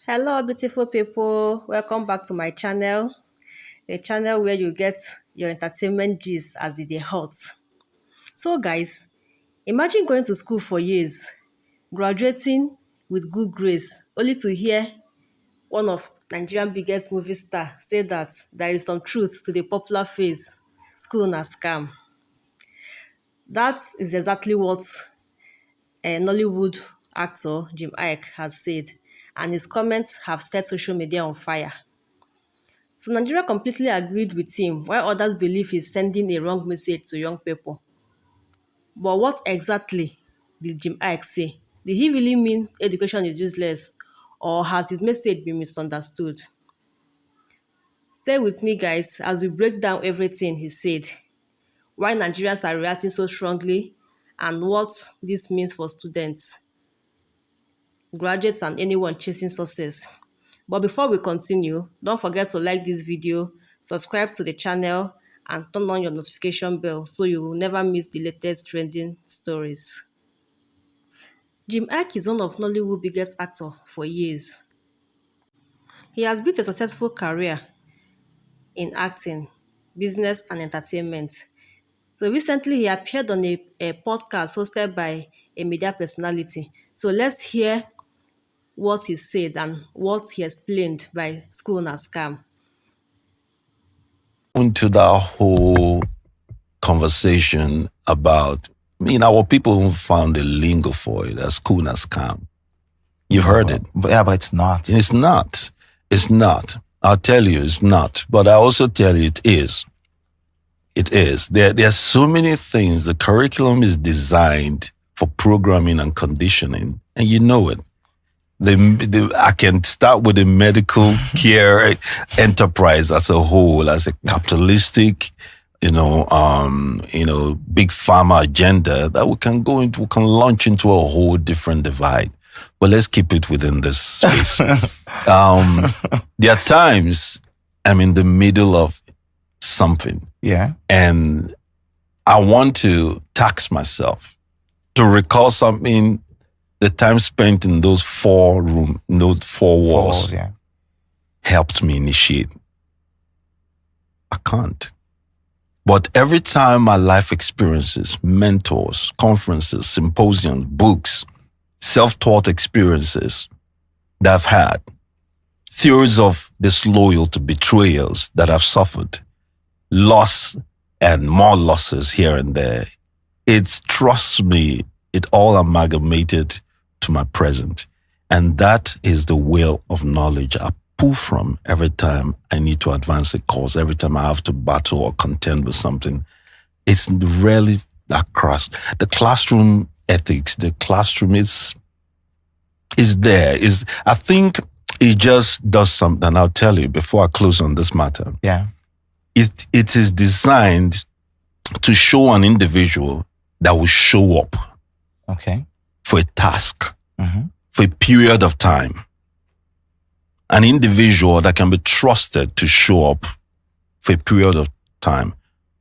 Hello, beautiful people. Welcome back to my channel, a channel where you get your entertainment gist as it is hot. So, guys, imagine going to school for years, graduating with good grades, only to hear one of Nigerian biggest movie star say that there is some truth to the popular phrase, school na scam. That is exactly what a Nollywood actor Jim Iyke has said, and his comments have set social media on fire. So Nigeria completely agreed with him, while others believe he's sending a wrong message to young people. But what exactly did Jim Iyke say? Did he really mean education is useless, or has his message been misunderstood? Stay with me, guys, as we break down everything he said, why Nigerians are reacting so strongly, and what this means for students, graduates, and anyone chasing success. But before we continue, don't forget to like this video, subscribe to the channel, and turn on your notification bell so you will never miss the latest trending stories. Jim Iyke is one of Nollywood's biggest actors for years. He has built a successful career in acting, business, and entertainment. So recently, he appeared on a podcast hosted by a media personality. So let's hear what he said and what he explained by school na scam. Into that whole conversation about, our people who found a lingo for it as cool as scam. You've heard it. But it's not. It's not. It's not. I'll tell you it's not. But I also tell you it is. It is. There are so many things. The curriculum is designed for programming and conditioning, and you know it. I can start with the medical care enterprise as a whole, as a capitalistic, big pharma agenda that we can launch into a whole different divide. But let's keep it within this space. There are times I'm in the middle of something. Yeah. And I want to tax myself to recall something. The time spent in those four walls helped me initiate. I can't. But every time my life experiences, mentors, conferences, symposiums, books, self-taught experiences that I've had, theories of disloyalty, betrayals that I've suffered, loss and more losses here and there, trust me, it all amalgamated to my present. And that is the well of knowledge I pull from every time I need to advance a cause, every time I have to battle or contend with something. It's rarely that crass. The classroom ethics, the classroom is there. I think it just does something. I'll tell you before I close on this matter. Yeah. It is designed to show an individual that will show up. Okay. For a task, for a period of time. An individual that can be trusted to show up for a period of time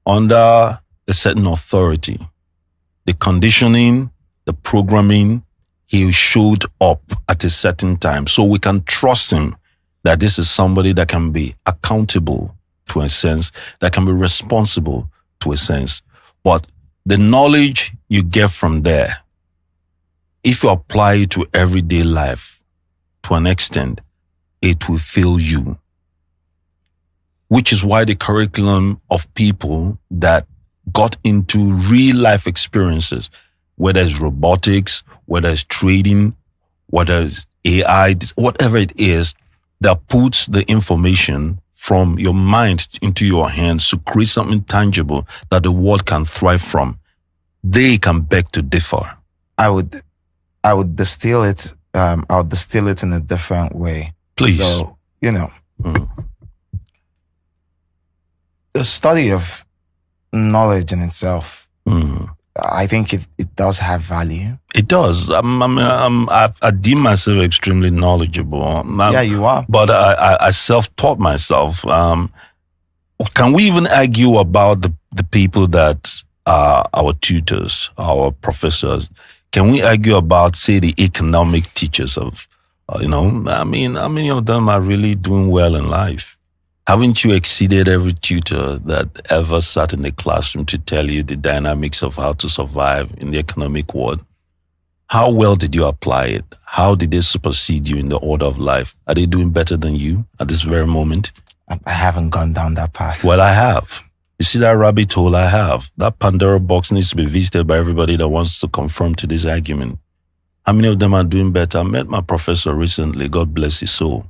under a certain authority. The conditioning, the programming, he showed up at a certain time. So we can trust him that this is somebody that can be accountable to a sense, that can be responsible to a sense. But the knowledge you get from there, if you apply it to everyday life, to an extent, it will fail you. Which is why the curriculum of people that got into real life experiences, whether it's robotics, whether it's trading, whether it's AI, whatever it is, that puts the information from your mind into your hands to create something tangible that the world can thrive from, they can beg to differ. I would distill it. I'll distill it in a different way. Please. So, the study of knowledge in itself, I think it does have value. It does. I deem myself extremely knowledgeable. Yeah, you are. But I self-taught myself. Can we even argue about the people that are our tutors, our professors? Can we argue about, say, the economic teachers of I mean, how many of them are really doing well in life? Haven't you exceeded every tutor that ever sat in the classroom to tell you the dynamics of how to survive in the economic world? How well did you apply it? How did they supersede you in the order of life? Are they doing better than you at this very moment? I haven't gone down that path. Well, I have. You see that rabbit hole I have? That Pandora box needs to be visited by everybody that wants to conform to this argument. How many of them are doing better? I met my professor recently, God bless his soul.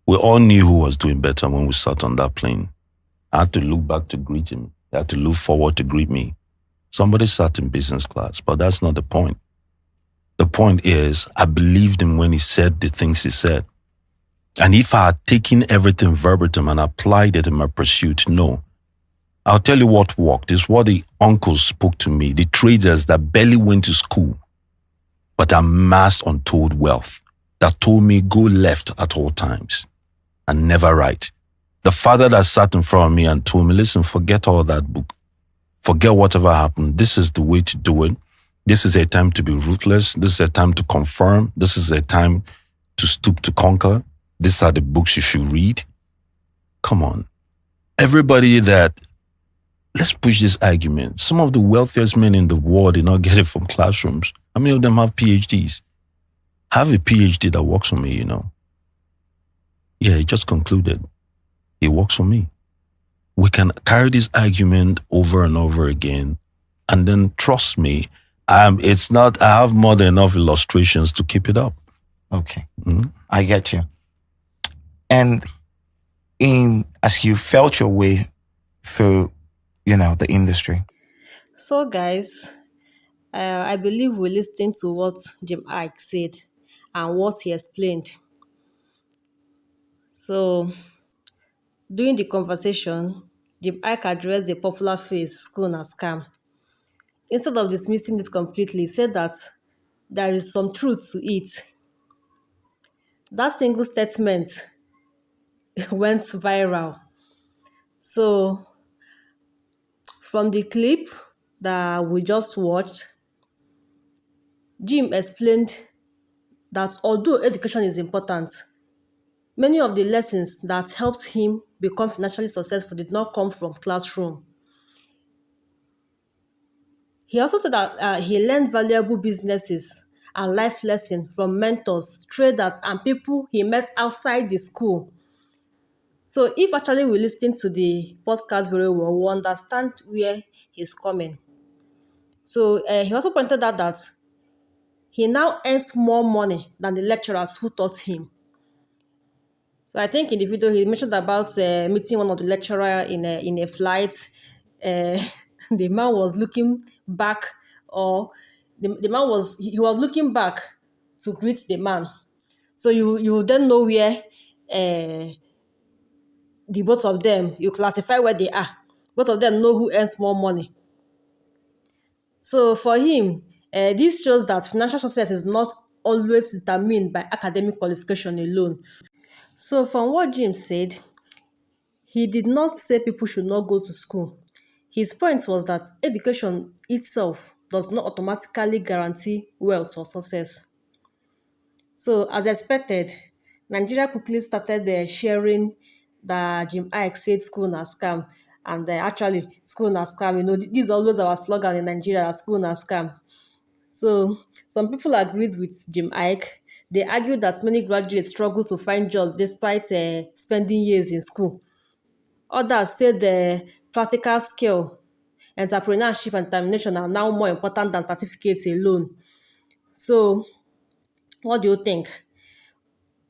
We all knew who was doing better when we sat on that plane. I had to look back to greet him. I had to look forward to greet me. Somebody sat in business class, but that's not the point. The point is, I believed him when he said the things he said. And if I had taken everything verbatim and applied it in my pursuit, no. I'll tell you what worked. It's what the uncles spoke to me, the traders that barely went to school, but amassed untold wealth, that told me go left at all times and never right. The father that sat in front of me and told me, listen, forget all that book. Forget whatever happened. This is the way to do it. This is a time to be ruthless. This is a time to confirm. This is a time to stoop to conquer. These are the books you should read. Come on. Everybody let's push this argument. Some of the wealthiest men in the world did not get it from classrooms. How many of them have PhDs? I have a PhD that works for me, Yeah, he just concluded. It works for me. We can carry this argument over and over again. And then trust me, I have more than enough illustrations to keep it up. Okay. I get you. And as you felt your way through, the industry. So, guys, I believe we listened to what Jim Iyke said and what he explained. So, during the conversation, Jim Iyke addressed the popular phrase "school na scam." Instead of dismissing it completely, he said that there is some truth to it. That single statement went viral. So, from the clip that we just watched, Jim explained that although education is important, many of the lessons that helped him become financially successful did not come from classroom. He also said that he learned valuable businesses and life lessons from mentors, traders, and people he met outside the school. So if actually we listen to the podcast very well, we understand where he's coming. So he also pointed out that he now earns more money than the lecturers who taught him. So I think in the video he mentioned about meeting one of the lecturer in a flight. Uh, the man was looking back, or the man was he was looking back to greet the man. So you then know where the both of them, you classify where they are. Both of them know who earns more money. So for him, this shows that financial success is not always determined by academic qualification alone. So from what Jim said, he did not say people should not go to school. His point was that education itself does not automatically guarantee wealth or success. So, as expected, Nigeria quickly started sharing that Jim Iyke said school na scam. And actually, school na scam, this is always our slogan in Nigeria, school na scam. So, some people agreed with Jim Iyke. They argued that many graduates struggle to find jobs despite spending years in school. Others said the practical skill, entrepreneurship, and determination are now more important than certificates alone. So, what do you think?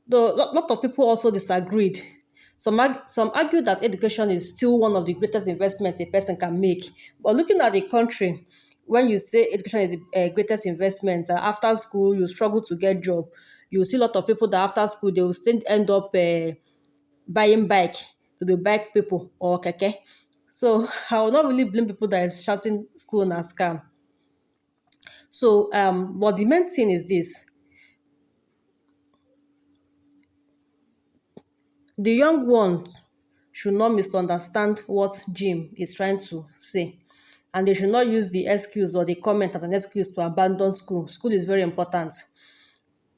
Though a lot of people also disagreed. Some argue that education is still one of the greatest investments a person can make. But looking at the country, when you say education is the greatest investment, after school you struggle to get job, you see a lot of people that after school they will still end up buying bike to be bike people or keke. So I will not really blame people that is shouting school na scam. So but the main thing is this: the young ones should not misunderstand what Jim is trying to say. And they should not use the excuse or the comment as an excuse to abandon school. School is very important.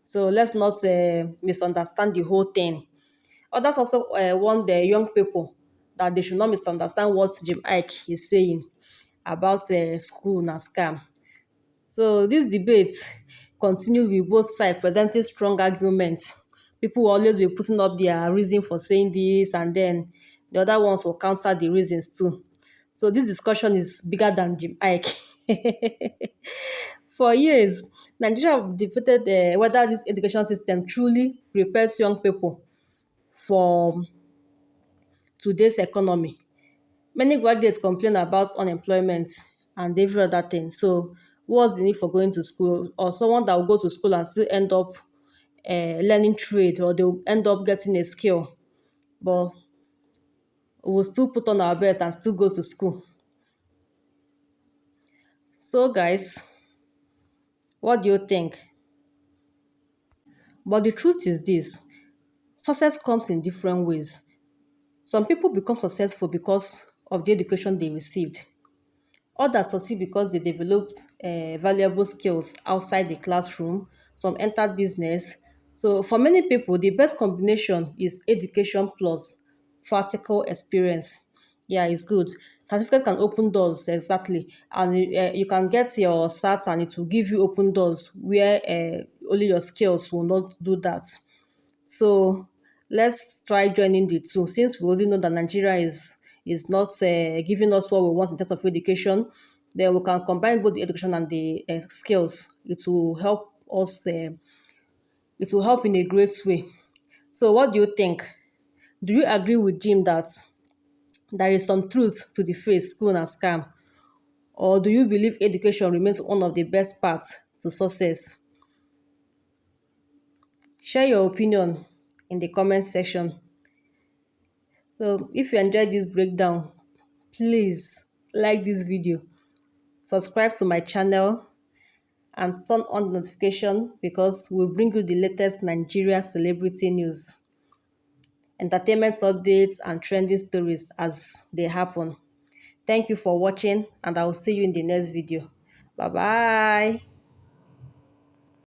So let's not misunderstand the whole thing. Others also warn the young people that they should not misunderstand what Jim Iyke is saying about school and scam. So this debate continued with both sides presenting strong arguments. People will always be putting up their reason for saying this, and then the other ones will counter the reasons too. So this discussion is bigger than Jim Iyke. For years, Nigeria have debated whether this education system truly prepares young people for today's economy. Many graduates complain about unemployment and every other thing. So, what's the need for going to school? Or someone that will go to school and still end up learning trade, or they'll end up getting a skill, but we'll still put on our best and still go to school. So, guys, what do you think? But the truth is this: success comes in different ways. Some people become successful because of the education they received. Others succeed because they developed valuable skills outside the classroom. Some entered business. So, for many people, the best combination is education plus practical experience. Yeah, it's good. Certificate can open doors, exactly. And you can get your SAT and it will give you open doors where only your skills will not do that. So let's try joining the two. Since we already know that Nigeria is not giving us what we want in terms of education, then we can combine both the education and the skills. It will help us. It will help in a great way. So, what do you think? Do you agree with Jim that there is some truth to the phrase "school and scam," or do you believe education remains one of the best paths to success? Share your opinion in the comment section. So if you enjoyed this breakdown, please like this video, subscribe to my channel, and turn on the notification because we'll bring you the latest Nigeria celebrity news, entertainment updates, and trending stories as they happen. Thank you for watching, and I will see you in the next video. Bye bye.